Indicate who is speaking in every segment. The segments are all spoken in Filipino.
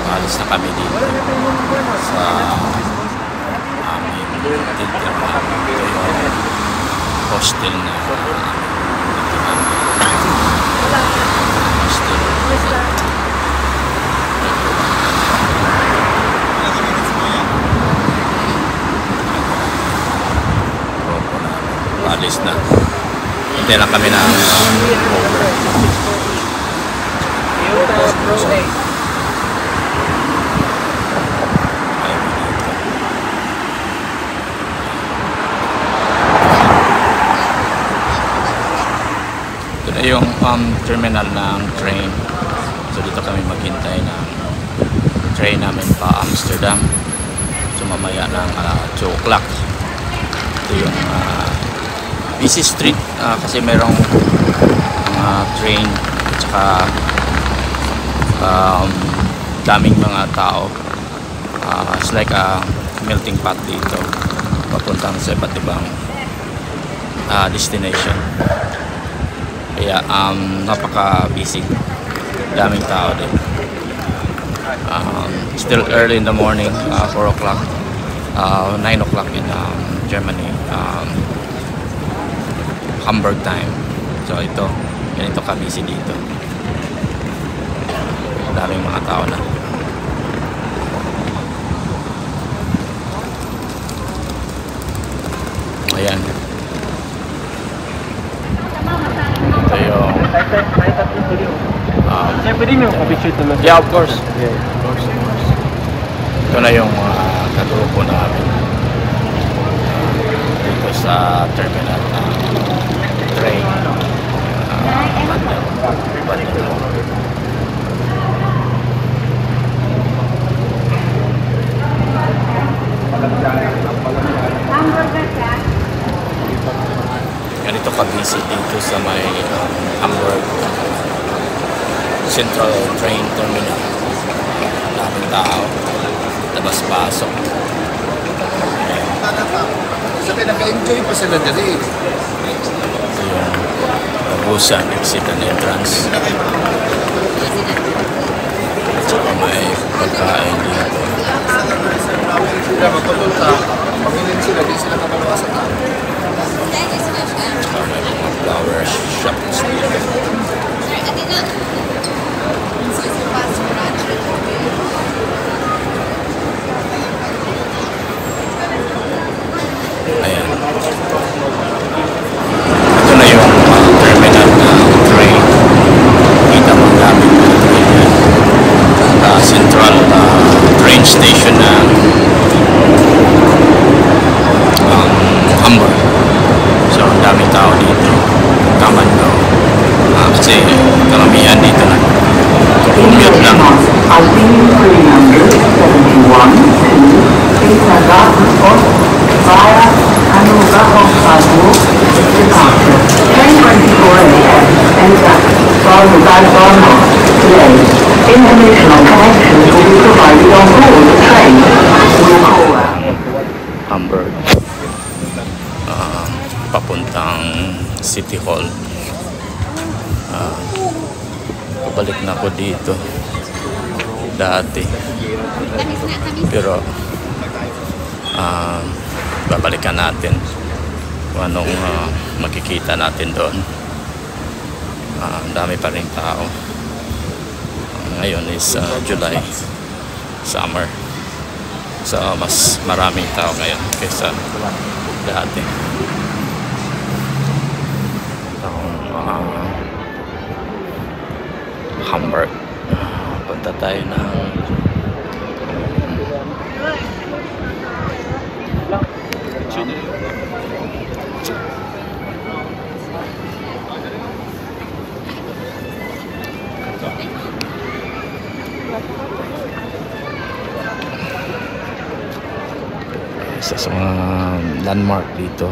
Speaker 1: alis na kami dito sa aming tinitirahan. Ito yung hostel na hostel. Alis na. Hintay lang kami ng over. Ito na yung terminal ng train. So dito kami maghintay ng train namin pa Amsterdam. So mamaya ng 2 o'clock. Ito yung busy street kasi merong train at saka daming mga tao. It's like a melting pot dito papuntang sa iba't ibang destination. Kaya napaka busy, daming tao din. Still early in the morning, 4 o'clock, 9 o'clock in Germany, Hamburg time. So ito, ganito ka-busy dito. Daming mga tao na. Ayan. Ito yung yeah, of course. Ito na yung kagrupo namin dito sa terminal ng train Bandung. Ganito ka-busy dito sa may Hamburg Central Train Terminal. Daming tao, labas-pasok.
Speaker 2: Sabi, naka-enjoy pa sila dali.
Speaker 1: Ito yung Busan exit and entrance. At saka may pagkain dito.
Speaker 2: Sila magpapulta, pamilin sila, di sila kapalawa sa tao.
Speaker 1: At saka may mga flower shops dito. Ayan. Ito na yung terminal na train. Kita mo namin na train yan. Central train station na Hamburg. So, ang daming tao dito. Kaman daw. Kasi karamihan dito na commute lang.
Speaker 3: Via Hannover Hauptbahnhof departure. Train 24 AM ends at Bahnhof today. International connections will be provided on board the train. We'll call
Speaker 1: Hamburg. Papuntang City Hall. Pabalik na ako dito dati. Pero babalikan natin kung anong makikita natin doon. Ang dami pa rin tao. Ngayon is July, summer, so mas maraming tao ngayon kaysa dati. Hamburg. Punta tayo ng isa sa mga landmark dito.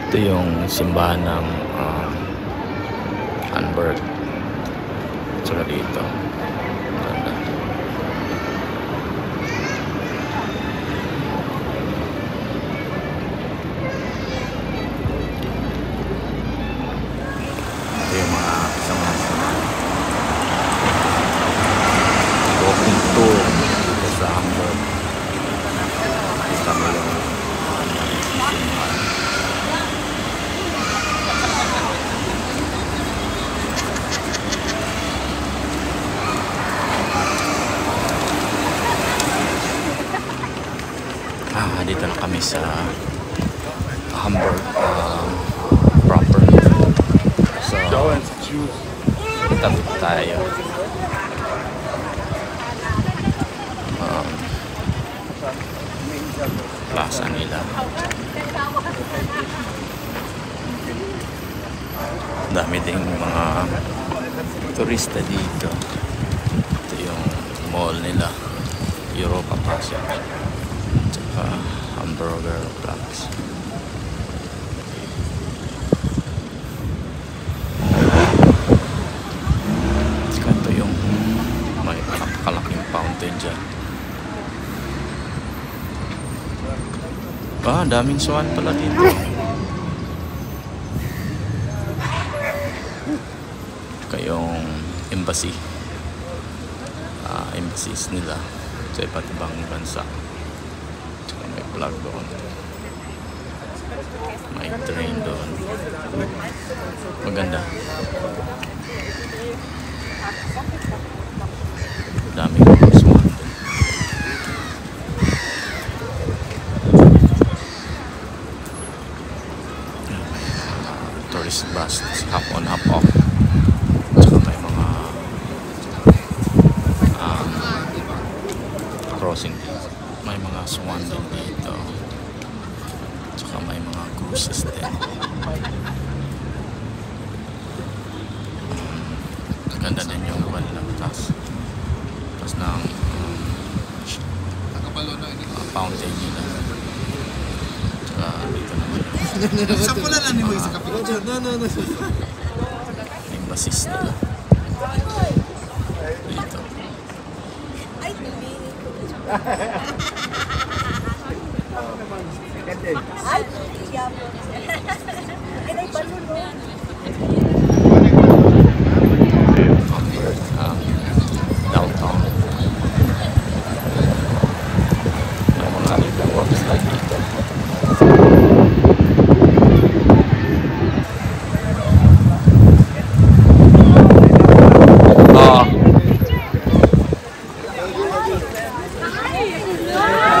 Speaker 1: Ito yung simbahan ng Hamburg. Saka dito ganda. Ito yung mga kasama. kami sa Hamburg proper. So, tapos tayo. Plaza nila. Dami ding mga turista dito. Ito yung mall nila, Europa Passage, tsaka Hamburger Platz. Tsaka ito yung may napakalaking fountain dyan. Daming swan pala dito. Kayong embassy, embassies nila sa iba't ibang bansa. Tsaka may flag doon, may train doon. Maganda. Daming swan doon. Tourist bus, hop on, hop off. Tsaka may mga crossing dito. May mga swan din dito. Tsaka may mga cruises din. Ganda din yung lugar nila. Tapos ng fountain nila. Tsaka dito naman
Speaker 2: Sampulan lang ni mo sa kapito. No.
Speaker 1: Embassies nila. Dito. Downtown. May mga works like dito.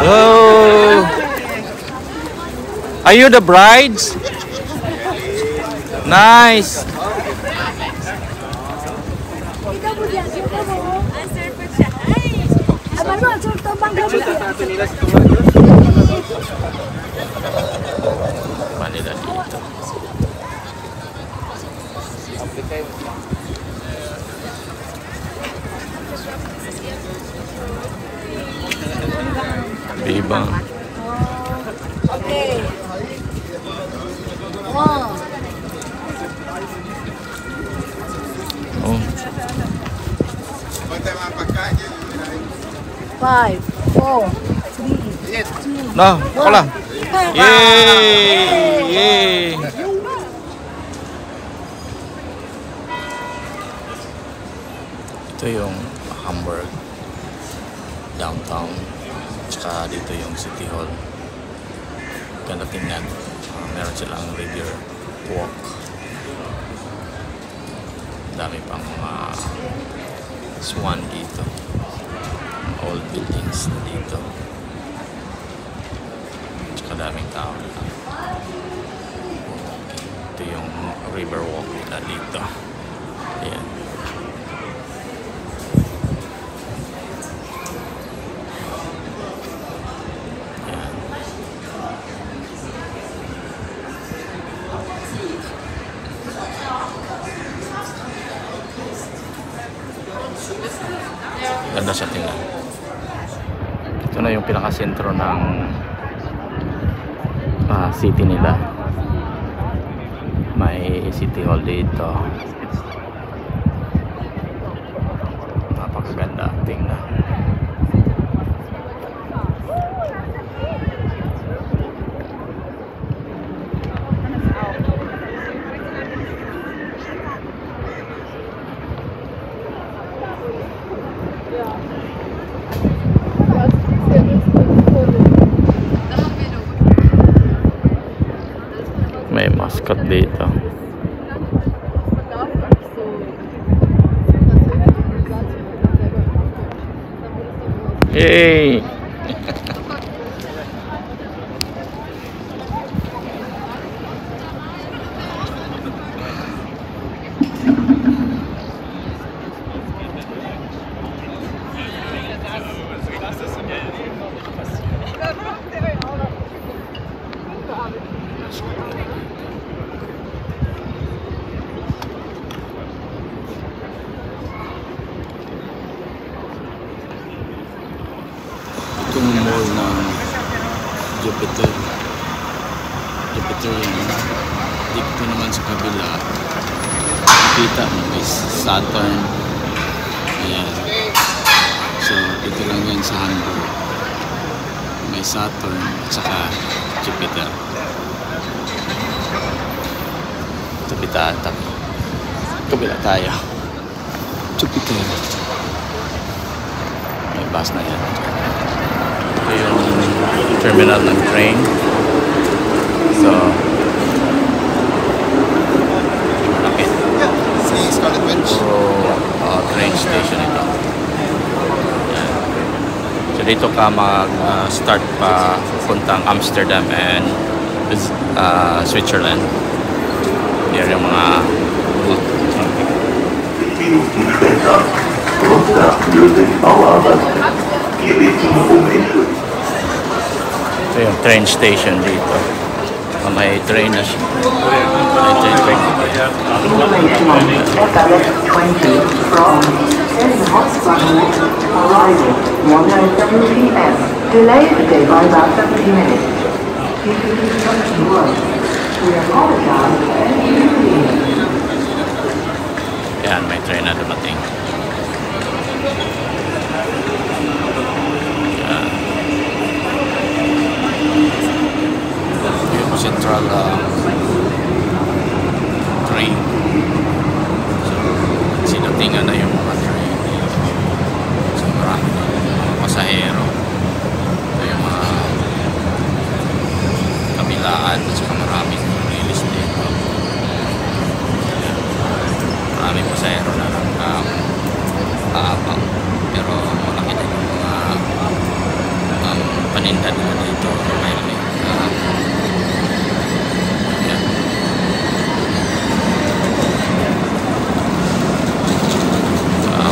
Speaker 1: Oh, are you the brides? Nice. Manila dito. Viva.
Speaker 4: Okay. Wow.
Speaker 1: Oh.
Speaker 4: 5, 4, 3,
Speaker 1: No, ako lang. Yay! Yay! Ito yung Hamburg downtown. Tsaka dito yung City Hall. Ganda tingnan. Meron silang river walk. Dami pang mga swan dito. Old buildings na dito. Tsaka daming tao nila. Ito yung river walk nila dito. Ayan. Ganda siya tingnan. Ito na yung pinakasentro ng city nila. May City Hall dito. Napakaganda tingnan. May mascot dito. Yay! Jupiter. Jupiter yun. Dito naman sa kabila. Kita mo may Saturn. Ayan. So, dito lang yan sa Hamburg. May Saturn at saka Jupiter. Jupiter. Kabila tayo. Jupiter. May bus na yan. Ito yung terminal ng train. So, malaki.
Speaker 2: Si Scarlet Witch.
Speaker 1: Train station ito. Yan. So, dito ka mag-start pa puntang Amsterdam and Switzerland. Yan yung mga ito yung train station dito. May train na siya.
Speaker 3: Information on FLX 20 from Hotspot arrival 1:07 p.m. Delayed today by about 70 minutes. Due to construction work, we apologize for any inconvenience.
Speaker 1: Yan, may train na dumating. Yan. Yung central train. So, sinatingan na yung mga train. So, marami na mga pasahero. Ito yung mga kabilaan at saka maraming real estate. Maraming pasahero na lang kaabang. Pero malaki din yung mga paninda nila dito.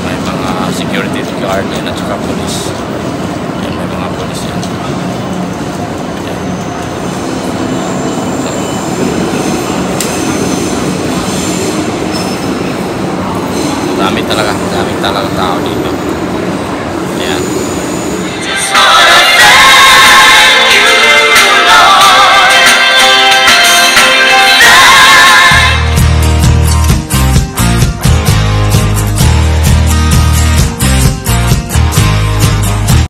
Speaker 1: May mga security guard yan at saka police. Yan, may mga police yan. Yan. Dami talaga tao dito.